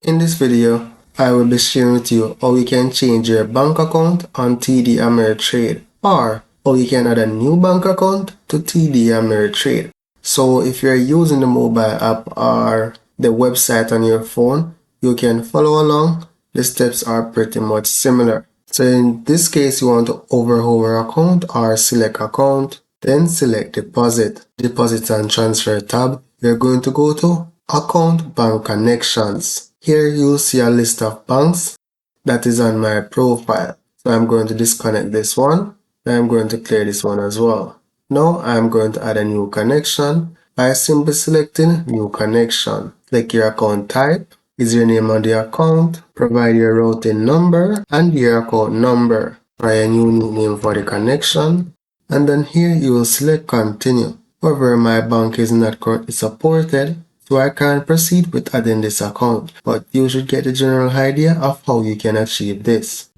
In this video, I will be sharing with you how you can change your bank account on TD Ameritrade or how you can add a new bank account to TD Ameritrade. So if you're using the mobile app or the website on your phone, you can follow along. The steps are pretty much similar. So in this case, you want to hover account or select account, then select deposit. Deposit and transfer tab, you're going to go to account bank connections. Here you'll see a list of banks that is on my profile. So I'm going to disconnect this one. Then I'm going to clear this one as well. Now I'm going to add a new connection by simply selecting new connection. Click your account type, is your name on the account, provide your routing number and your account number. Try a new name for the connection, and then here you will select continue. However, my bank is not currently supported, so I can't proceed with adding this account, but you should get the general idea of how you can achieve this.